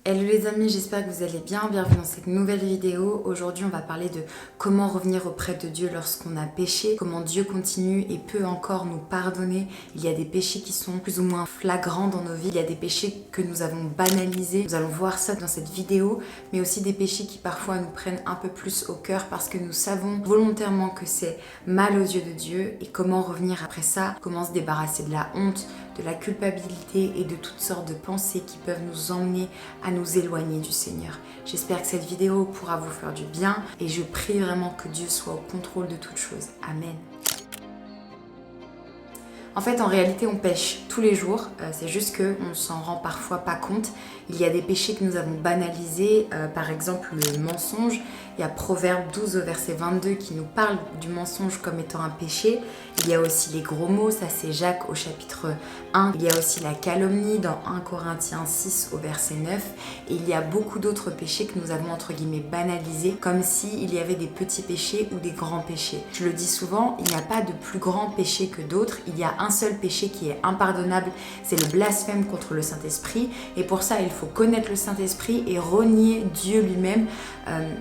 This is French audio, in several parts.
Hello les amis, j'espère que vous allez bien, bienvenue dans cette nouvelle vidéo. Aujourd'hui on va parler de comment revenir auprès de Dieu lorsqu'on a péché, comment Dieu continue et peut encore nous pardonner. Il y a des péchés qui sont plus ou moins flagrants dans nos vies, il y a des péchés que nous avons banalisés, nous allons voir ça dans cette vidéo, mais aussi des péchés qui parfois nous prennent un peu plus au cœur parce que nous savons volontairement que c'est mal aux yeux de Dieu et comment revenir après ça, comment se débarrasser de la honte, de la culpabilité et de toutes sortes de pensées qui peuvent nous emmener à nous éloigner du Seigneur. J'espère que cette vidéo pourra vous faire du bien et je prie vraiment que Dieu soit au contrôle de toutes choses. Amen. En fait, en réalité, on pêche tous les jours. C'est juste qu'on s'en rend parfois pas compte. Il y a des péchés que nous avons banalisés, par exemple le mensonge. Il y a Proverbe 12 au verset 22 qui nous parle du mensonge comme étant un péché. Il y a aussi les gros mots, ça c'est Jacques au chapitre 1. Il y a aussi la calomnie dans 1 Corinthiens 6 au verset 9. Et il y a beaucoup d'autres péchés que nous avons entre guillemets banalisés, comme s'il y avait des petits péchés ou des grands péchés. Je le dis souvent, il n'y a pas de plus grand péché que d'autres. Il y a un seul péché qui est impardonnable, c'est le blasphème contre le Saint-Esprit. Et pour ça, il faut connaître le Saint-Esprit et renier Dieu lui-même,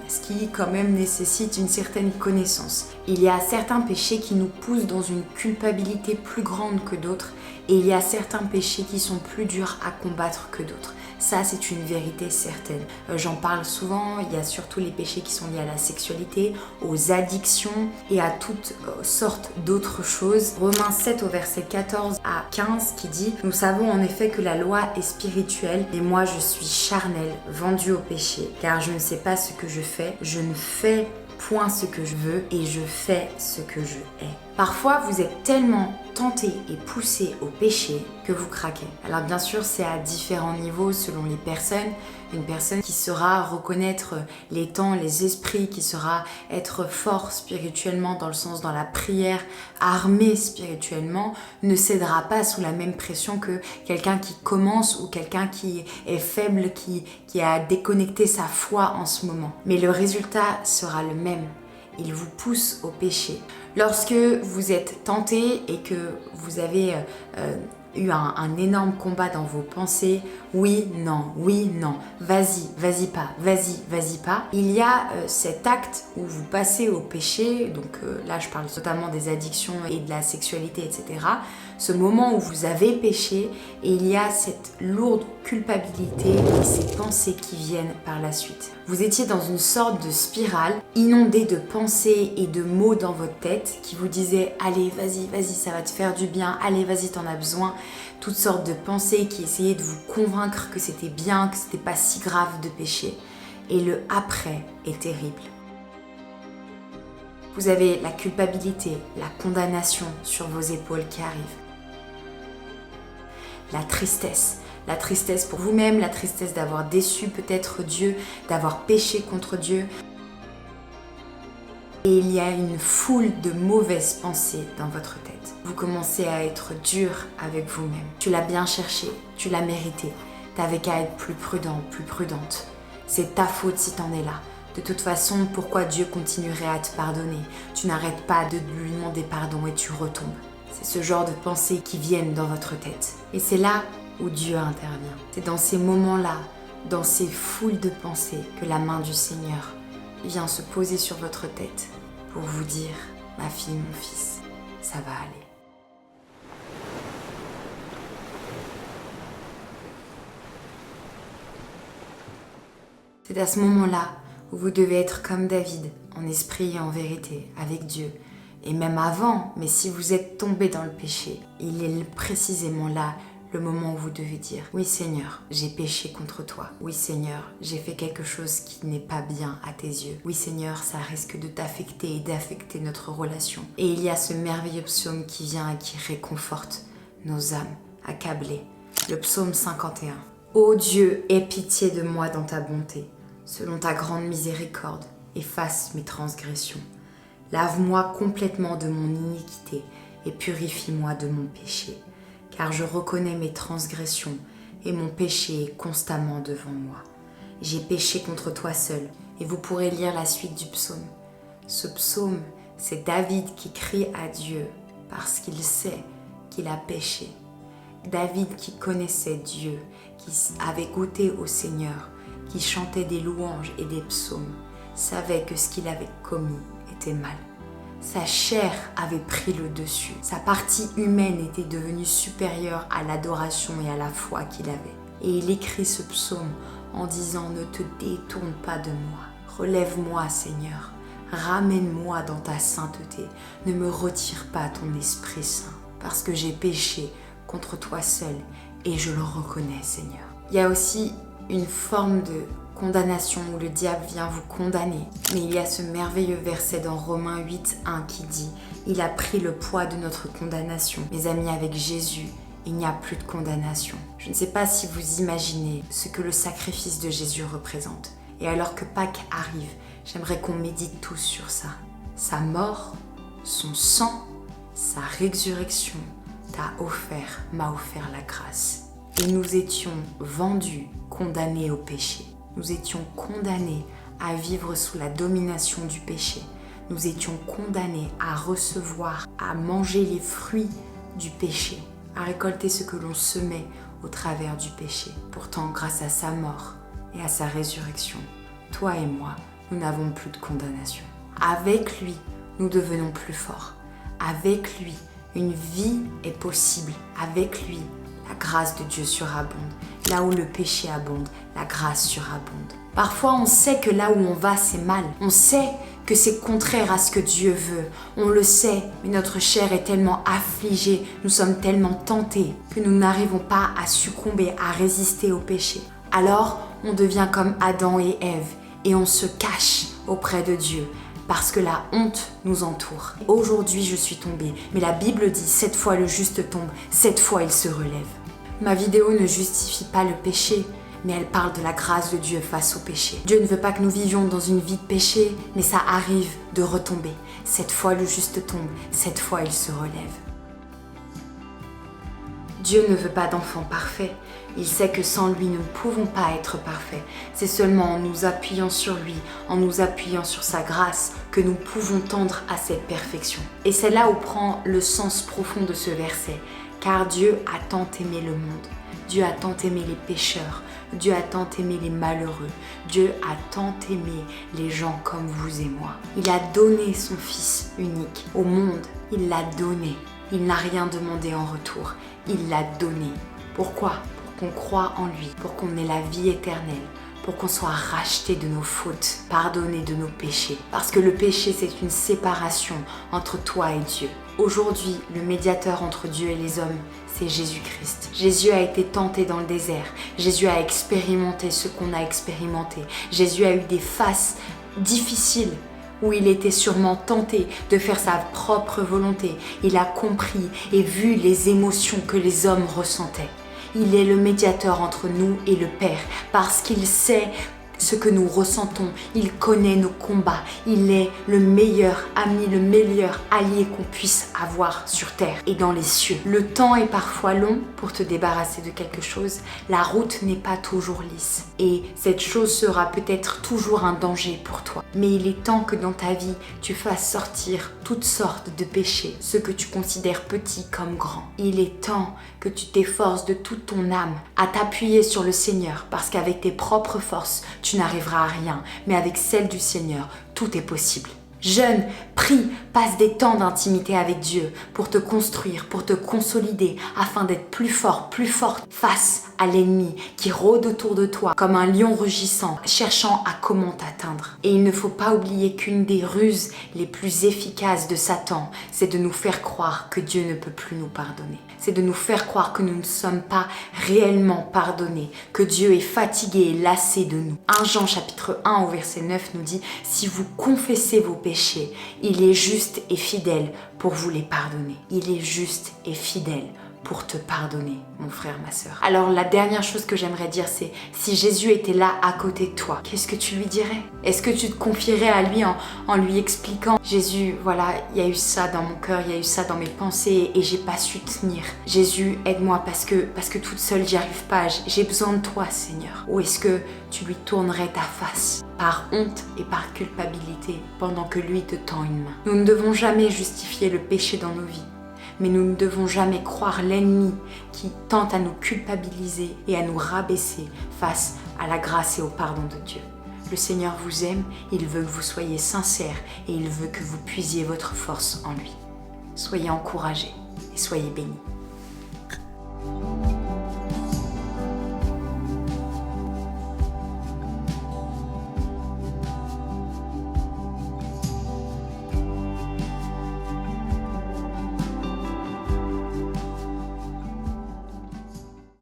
ce qui quand même nécessite une certaine connaissance. Il y a certains péchés qui nous poussent dans une culpabilité plus grande que d'autres et il y a certains péchés qui sont plus durs à combattre que d'autres. Ça, c'est une vérité certaine. J'en parle souvent, il y a surtout les péchés qui sont liés à la sexualité, aux addictions et à toutes sortes d'autres choses. Romains 7 au verset 14 à 15 qui dit « Nous savons en effet que la loi est spirituelle et moi je suis charnel, vendu au péché, car je ne sais pas ce que je fais, je ne fais point ce que je veux et je fais ce que je hais. » Parfois, vous êtes tellement tenté et poussé au péché que vous craquez. Alors bien sûr, c'est à différents niveaux selon les personnes. Une personne qui saura reconnaître les temps, les esprits, qui saura être fort spirituellement dans le sens dans la prière, armé spirituellement, ne cédera pas sous la même pression que quelqu'un qui commence ou quelqu'un qui est faible, qui a déconnecté sa foi en ce moment. Mais le résultat sera le même. Il vous pousse au péché. Lorsque vous êtes tenté et que vous avez eu un énorme combat dans vos pensées, oui, non, vas-y pas, il y a cet acte où vous passez au péché, donc là je parle totalement des addictions et de la sexualité, etc. Ce moment où vous avez péché et il y a cette lourde culpabilité et ces pensées qui viennent par la suite. Vous étiez dans une sorte de spirale, inondée de pensées et de mots dans votre tête qui vous disaient « Allez, vas-y, ça va te faire du bien, allez, vas-y, t'en as besoin ». Toutes sortes de pensées qui essayaient de vous convaincre que c'était bien, que c'était pas si grave de pécher. Et le après est terrible. Vous avez la culpabilité, la condamnation sur vos épaules qui arrive. La tristesse pour vous-même, la tristesse d'avoir déçu peut-être Dieu, d'avoir péché contre Dieu. Et il y a une foule de mauvaises pensées dans votre tête. Vous commencez à être dur avec vous-même. Tu l'as bien cherché, tu l'as mérité. T'avais qu'à être plus prudent, plus prudente. C'est ta faute si t'en es là. De toute façon, pourquoi Dieu continuerait à te pardonner? Tu n'arrêtes pas de lui demander pardon et tu retombes. C'est ce genre de pensées qui viennent dans votre tête. Et c'est là où Dieu intervient. C'est dans ces moments-là, dans ces foules de pensées, que la main du Seigneur vient se poser sur votre tête pour vous dire « Ma fille, mon fils, ça va aller. » C'est à ce moment-là où vous devez être comme David, en esprit et en vérité, avec Dieu. Et même avant, mais si vous êtes tombé dans le péché, il est précisément là le moment où vous devez dire « Oui Seigneur, j'ai péché contre toi. Oui Seigneur, j'ai fait quelque chose qui n'est pas bien à tes yeux. Oui Seigneur, ça risque de t'affecter et d'affecter notre relation. » Et il y a ce merveilleux psaume qui vient et qui réconforte nos âmes accablées. Le psaume 51. « Ô Dieu, aie pitié de moi dans ta bonté. Selon ta grande miséricorde, efface mes transgressions. Lave-moi complètement de mon iniquité et purifie-moi de mon péché. Car je reconnais mes transgressions et mon péché est constamment devant moi. J'ai péché contre toi seul. » Et vous pourrez lire la suite du psaume. Ce psaume, c'est David qui crie à Dieu parce qu'il sait qu'il a péché. David qui connaissait Dieu, qui avait goûté au Seigneur, qui chantait des louanges et des psaumes, savait que ce qu'il avait commis était mal. Sa chair avait pris le dessus. Sa partie humaine était devenue supérieure à l'adoration et à la foi qu'il avait. Et il écrit ce psaume en disant « Ne te détourne pas de moi. Relève-moi, Seigneur. Ramène-moi dans ta sainteté. Ne me retire pas ton Esprit Saint, parce que j'ai péché contre toi seul et je le reconnais, Seigneur. » Il y a aussi une forme de condamnation où le diable vient vous condamner. Mais il y a ce merveilleux verset dans Romains 8:1 qui dit « Il a pris le poids de notre condamnation. » Mes amis, avec Jésus, il n'y a plus de condamnation. Je ne sais pas si vous imaginez ce que le sacrifice de Jésus représente. Et alors que Pâques arrive, j'aimerais qu'on médite tous sur ça. Sa mort, son sang, sa résurrection m'a offert la grâce. Et nous étions vendus, condamnés au péché. Nous étions condamnés à vivre sous la domination du péché. Nous étions condamnés à recevoir, à manger les fruits du péché, à récolter ce que l'on semait au travers du péché. Pourtant, grâce à sa mort et à sa résurrection, toi et moi, nous n'avons plus de condamnation. Avec lui, nous devenons plus forts. Avec lui, une vie est possible. Avec lui, la grâce de Dieu surabonde. Là où le péché abonde, la grâce surabonde. Parfois, on sait que là où on va, c'est mal. On sait que c'est contraire à ce que Dieu veut. On le sait, mais notre chair est tellement affligée, nous sommes tellement tentés que nous n'arrivons pas à succomber, à résister au péché. Alors, on devient comme Adam et Ève et on se cache auprès de Dieu parce que la honte nous entoure. Aujourd'hui, je suis tombée, mais la Bible dit 7 fois le juste tombe, 7 fois il se relève. Ma vidéo ne justifie pas le péché, mais elle parle de la grâce de Dieu face au péché. Dieu ne veut pas que nous vivions dans une vie de péché, mais ça arrive de retomber. 7 fois le juste tombe, 7 fois il se relève. Dieu ne veut pas d'enfants parfaits. Il sait que sans lui, nous ne pouvons pas être parfaits. C'est seulement en nous appuyant sur lui, en nous appuyant sur sa grâce, que nous pouvons tendre à cette perfection. Et c'est là où prend le sens profond de ce verset. Car Dieu a tant aimé le monde. Dieu a tant aimé les pécheurs. Dieu a tant aimé les malheureux. Dieu a tant aimé les gens comme vous et moi. Il a donné son Fils unique au monde. Il l'a donné. Il n'a rien demandé en retour. Il l'a donné. Pourquoi ? Pour qu'on croie en lui, pour qu'on ait la vie éternelle, pour qu'on soit racheté de nos fautes, pardonné de nos péchés. Parce que le péché, c'est une séparation entre toi et Dieu. Aujourd'hui, le médiateur entre Dieu et les hommes, c'est Jésus-Christ. Jésus a été tenté dans le désert. Jésus a expérimenté ce qu'on a expérimenté. Jésus a eu des phases difficiles où il était sûrement tenté de faire sa propre volonté. Il a compris et vu les émotions que les hommes ressentaient. Il est le médiateur entre nous et le Père parce qu'il sait ce que nous ressentons. Il connaît nos combats. Il est le meilleur ami, le meilleur allié qu'on puisse avoir sur terre et dans les cieux. Le temps est parfois long pour te débarrasser de quelque chose. La route n'est pas toujours lisse et cette chose sera peut-être toujours un danger pour toi. Mais il est temps que dans ta vie, tu fasses sortir toutes sortes de péchés, ce que tu considères petit comme grand. Il est temps que tu t'efforces de toute ton âme à t'appuyer sur le Seigneur parce qu'avec tes propres forces, tu n'arriveras à rien, mais avec celle du Seigneur, tout est possible. Jeûne, prie, passe des temps d'intimité avec Dieu pour te construire, pour te consolider, afin d'être plus fort, plus forte face à l'ennemi qui rôde autour de toi comme un lion rugissant, cherchant à comment t'atteindre. Et il ne faut pas oublier qu'une des ruses les plus efficaces de Satan, c'est de nous faire croire que Dieu ne peut plus nous pardonner. C'est de nous faire croire que nous ne sommes pas réellement pardonnés, que Dieu est fatigué et lassé de nous. 1 Jean chapitre 1 au verset 9 nous dit « Si vous confessez vos péchés, il est juste et fidèle pour vous les pardonner. » Il est juste et fidèle pour te pardonner, mon frère, ma sœur. Alors la dernière chose que j'aimerais dire, c'est si Jésus était là à côté de toi, qu'est-ce que tu lui dirais? Est-ce que tu te confierais à lui en lui expliquant « Jésus, voilà, il y a eu ça dans mon cœur, il y a eu ça dans mes pensées et j'ai pas su tenir. Jésus, aide-moi parce que toute seule, j'y arrive pas. J'ai besoin de toi, Seigneur. » Ou est-ce que tu lui tournerais ta face par honte et par culpabilité pendant que lui te tend une main? Nous ne devons jamais justifier le péché dans nos vies. mais nous ne devons jamais croire l'ennemi qui tente à nous culpabiliser et à nous rabaisser face à la grâce et au pardon de Dieu. Le Seigneur vous aime, il veut que vous soyez sincères et il veut que vous puisiez votre force en lui. Soyez encouragés et soyez bénis.